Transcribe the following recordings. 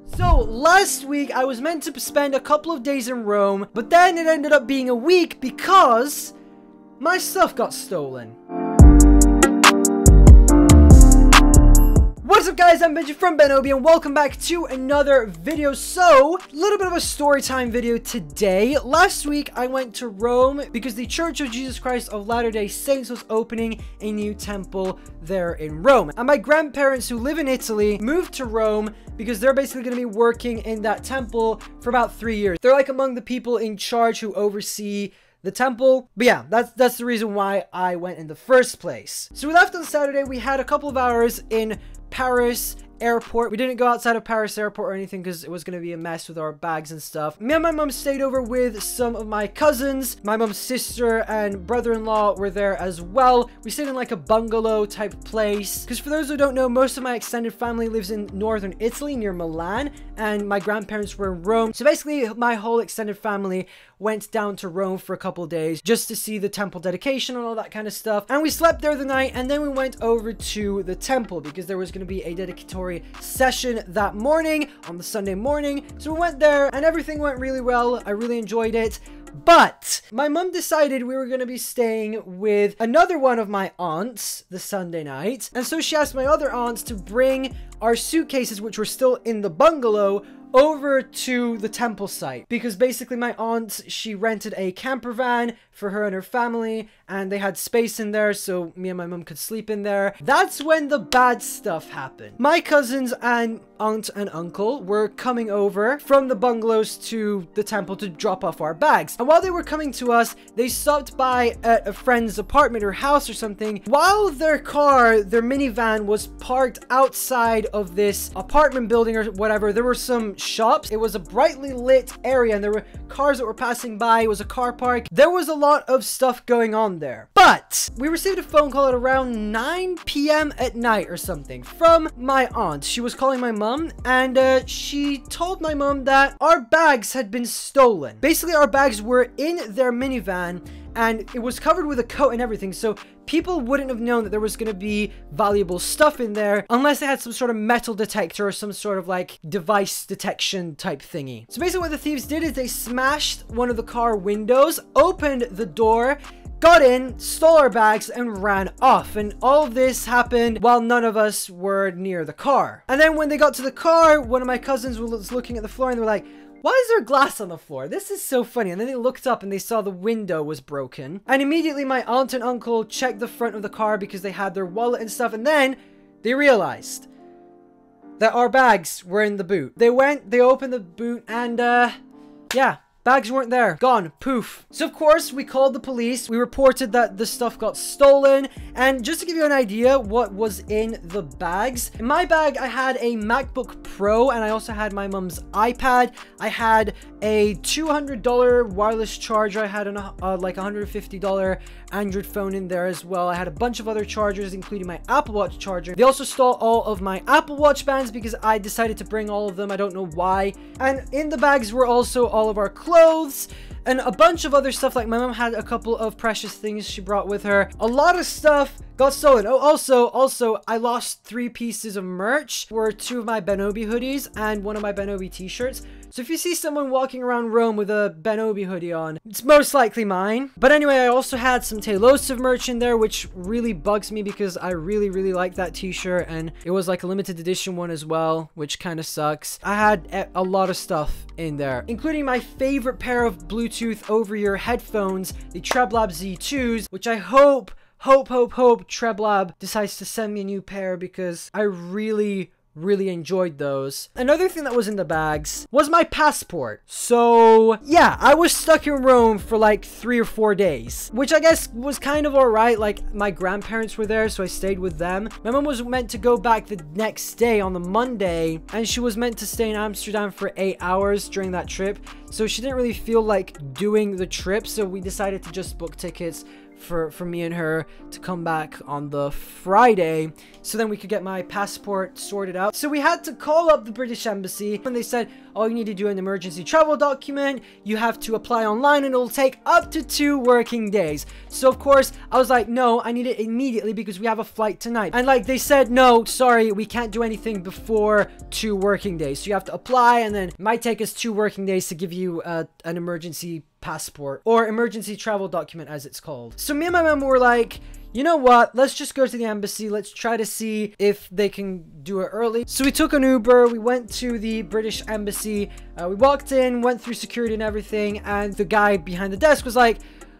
So, last week I was meant to spend a couple of days in Rome, but then it ended up being a week because my stuff got stolen. What's up guys, I'm Benji from BenObi and welcome back to another video. So, a little bit of a story time video today. Last week I went to Rome because the Church of Jesus Christ of Latter-day Saints was opening a new temple there in Rome. And my grandparents who live in Italy moved to Rome because they're basically going to be working in that temple for about 3 years. They're like among the people in charge who oversee the temple. But yeah, that's the reason why I went in the first place. So we left on Saturday. We had a couple of hours in Paris airport. We didn't go outside of Paris airport or anything because it was going to be a mess with our bags and stuff. Me and my mom stayed over with some of my cousins. My mom's sister and brother-in-law were there as well. We stayed in like a bungalow type place because for those who don't know, most of my extended family lives in northern Italy near Milan, and my grandparents were in Rome. So basically my whole extended family went down to Rome for a couple of days just to see the temple dedication and all that kind of stuff. And we slept there the night, and then we went over to the temple because there was going to be a dedicatory session that morning on the Sunday morning. So we went there and everything went really well. I really enjoyed it. But my mom decided we were going to be staying with another one of my aunts the Sunday night. And so she asked my other aunts to bring our suitcases, which were still in the bungalow, over to the temple site, because basically my aunt, she rented a camper van for her and her family, and they had space in there so me and my mom could sleep in there. That's when the bad stuff happened. My cousins and aunt and uncle were coming over from the bungalows to the temple to drop off our bags, and while they were coming to us, they stopped by at a friend's apartment or house or something. While their car, their minivan, was parked outside of this apartment building or whatever, there were some shops. It was a brightly lit area and there were cars that were passing by. It was a car park. There was a lot of stuff going on there. But we received a phone call at around 9 p.m. at night or something from my aunt. She was calling my mom, and she told my mom that our bags had been stolen. Basically, our bags were in their minivan and it was covered with a coat and everything, so people wouldn't have known that there was going to be valuable stuff in there unless they had some sort of metal detector or some sort of like device detection type thingy. So basically what the thieves did is they smashed one of the car windows, opened the door, got in, stole our bags, and ran off. And all of this happened while none of us were near the car. And then when they got to the car, one of my cousins was looking at the floor and they were like, "Why is there glass on the floor? This is so funny." And then they looked up and they saw the window was broken. And immediately my aunt and uncle checked the front of the car because they had their wallet and stuff. And then they realized that our bags were in the boot. They went, they opened the boot, and yeah, bags weren't there. Gone. Poof. So of course we called the police. We reported that the stuff got stolen. And just to give you an idea what was in the bags, in my bag I had a MacBook Pro, and I also had my mom's iPad. I had a $200 wireless charger. I had like $150 Android phone in there as well. I had a bunch of other chargers, including my Apple Watch charger. They also stole all of my Apple Watch bands because I decided to bring all of them. I don't know why. And in the bags were also all of our clothes and a bunch of other stuff. Like my mom had a couple of precious things she brought with her. A lot of stuff got stolen. Oh, also, I lost 3 pieces of merch. Were 2 of my BenObi hoodies and 1 of my BenObi t-shirts. So if you see someone walking around Rome with a BenObi hoodie on, it's most likely mine. But anyway, I also had some Tailosive merch in there, which really bugs me because I really like that t-shirt, and it was like a limited edition one as well, which kind of sucks. I had a lot of stuff in there, including my favorite pair of Bluetooth over-ear headphones, the TrebLab Z2s, which I hope TrebLab decides to send me a new pair because I really enjoyed those. Another thing that was in the bags was my passport. So yeah, I was stuck in Rome for like 3 or 4 days, which I guess was kind of alright. Like my grandparents were there, so I stayed with them. My mom was meant to go back the next day on the Monday, and she was meant to stay in Amsterdam for 8 hours during that trip. So she didn't really feel like doing the trip, so we decided to just book tickets for me and her to come back on the Friday, so then we could get my passport sorted out. So we had to call up the British Embassy, and they said, oh, you need to do an emergency travel document, you have to apply online, and it'll take up to 2 working days. So of course I was like, no, I need it immediately because we have a flight tonight. And like they said, no, sorry, we can't do anything before 2 working days, so you have to apply, and then it might take us 2 working days to give you an emergency passport, or emergency travel document as it's called. So me and my mom were like, you know what, let's just go to the embassy, let's try to see if they can do it early. So we took an Uber, we went to the British Embassy, we walked in, went through security and everything, and the guy behind the desk was like,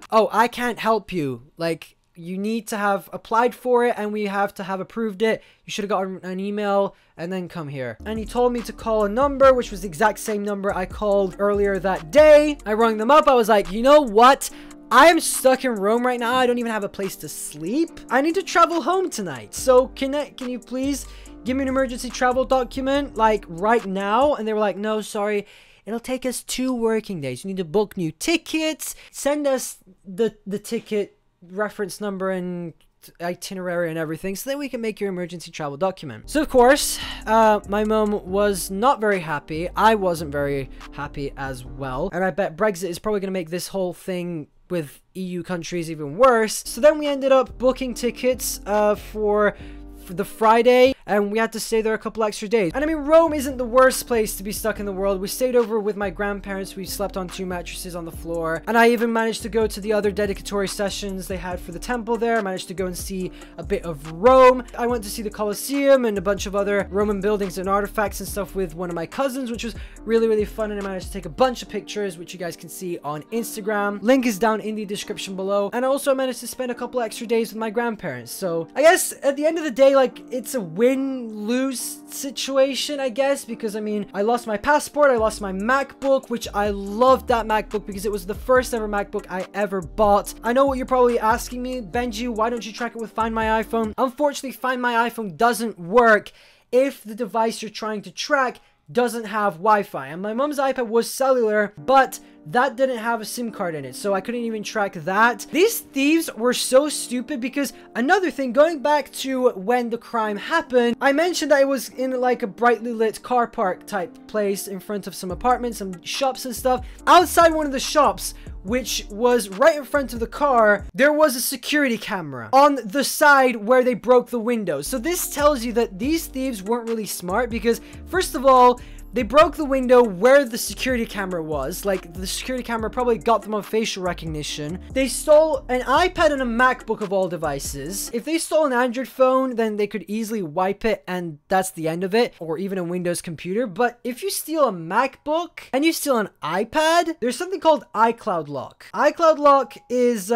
oh, I can't help you, like, you need to have applied for it and we have to have approved it. You should have gotten an email and then come here. And he told me to call a number, which was the exact same number I called earlier that day. I rang them up. I was like, you know what? I am stuck in Rome right now. I don't even have a place to sleep. I need to travel home tonight. So can you please give me an emergency travel document like right now? And they were like, no, sorry. It'll take us 2 working days. You need to book new tickets. Send us the ticket reference number and itinerary and everything, so that we can make your emergency travel document. So of course my mom was not very happy. I wasn't very happy as well, and I bet Brexit is probably going to make this whole thing with EU countries even worse. So then we ended up booking tickets for the Friday, and we had to stay there a couple extra days. And I mean, Rome isn't the worst place to be stuck in the world. We stayed over with my grandparents. We slept on 2 mattresses on the floor, and I even managed to go to the other dedicatory sessions they had for the temple there. I managed to go and see a bit of Rome. I went to see the Colosseum and a bunch of other Roman buildings and artifacts and stuff with one of my cousins, which was really, really fun, and I managed to take a bunch of pictures, which you guys can see on Instagram. Link is down in the description below. And also I managed to spend a couple extra days with my grandparents. So I guess at the end of the day, like, it's a win-lose situation, I guess, because I mean, I lost my passport, I lost my MacBook, which I loved that MacBook because it was the first ever MacBook I ever bought. I know what you're probably asking me, Benji, why don't you track it with Find My iPhone? Unfortunately, Find My iPhone doesn't work if the device you're trying to track doesn't have Wi-Fi. And my mom's iPad was cellular, but that didn't have a SIM card in it, so I couldn't even track that. These thieves were so stupid because another thing, going back to when the crime happened, I mentioned that it was in like a brightly lit car park type place in front of some apartments, some shops and stuff. Outside one of the shops, which was right in front of the car, there was a security camera on the side where they broke the windows. So this tells you that these thieves weren't really smart because, first of all, they broke the window where the security camera was. Like, the security camera probably got them on facial recognition. They stole an iPad and a MacBook of all devices. If they stole an Android phone, then they could easily wipe it and that's the end of it. Or even a Windows computer. But if you steal a MacBook and you steal an iPad, there's something called iCloud lock. iCloud lock is,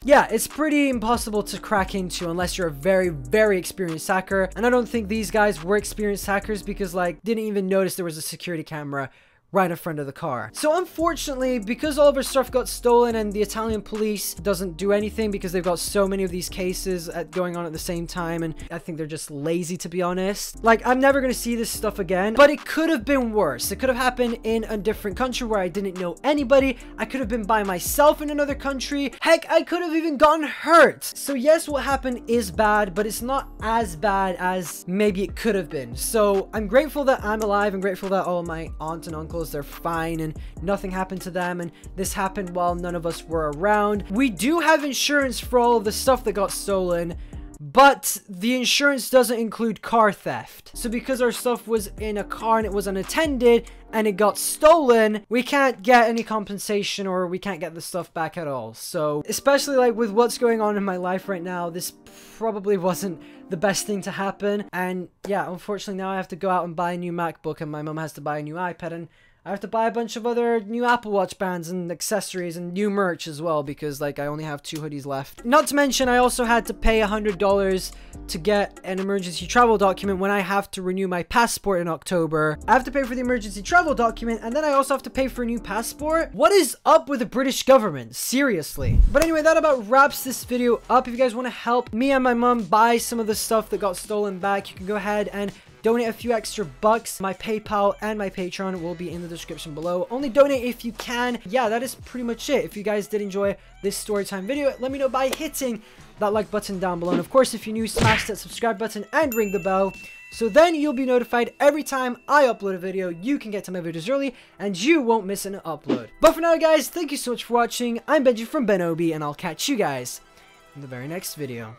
yeah, it's pretty impossible to crack into unless you're a very, very experienced hacker. And I don't think these guys were experienced hackers because, like, didn't even notice there was a security camera right in front of the car. So unfortunately, because all of our stuff got stolen and the Italian police doesn't do anything because they've got so many of these cases going on at the same time, and I think they're just lazy, to be honest. Like, I'm never gonna see this stuff again, but it could have been worse. It could have happened in a different country where I didn't know anybody. I could have been by myself in another country. Heck, I could have even gotten hurt. So yes, what happened is bad, but it's not as bad as maybe it could have been. So I'm grateful that I'm alive. I'm grateful that all of my aunts and uncles, they're fine and nothing happened to them, and this happened while none of us were around. We do have insurance for all of the stuff that got stolen, but the insurance doesn't include car theft. So because our stuff was in a car and it was unattended and it got stolen, we can't get any compensation or we can't get the stuff back at all. So especially like with what's going on in my life right now, this probably wasn't the best thing to happen. And yeah, unfortunately now I have to go out and buy a new MacBook, and my mom has to buy a new iPad, and I have to buy a bunch of other new Apple Watch bands and accessories and new merch as well because, like, I only have 2 hoodies left. Not to mention, I also had to pay $100 to get an emergency travel document when I have to renew my passport in October. I have to pay for the emergency travel document, and then I also have to pay for a new passport. What is up with the British government? Seriously. But anyway, that about wraps this video up. If you guys want to help me and my mom buy some of the stuff that got stolen back, you can go ahead and donate a few extra bucks. My PayPal and my Patreon will be in the description below. Only donate if you can. Yeah, that is pretty much it. If you guys did enjoy this storytime video, let me know by hitting that like button down below. And of course, if you're new, smash that subscribe button and ring the bell. So then you'll be notified every time I upload a video. You can get to my videos early and you won't miss an upload. But for now, guys, thank you so much for watching. I'm Benji from BenObi, and I'll catch you guys in the very next video.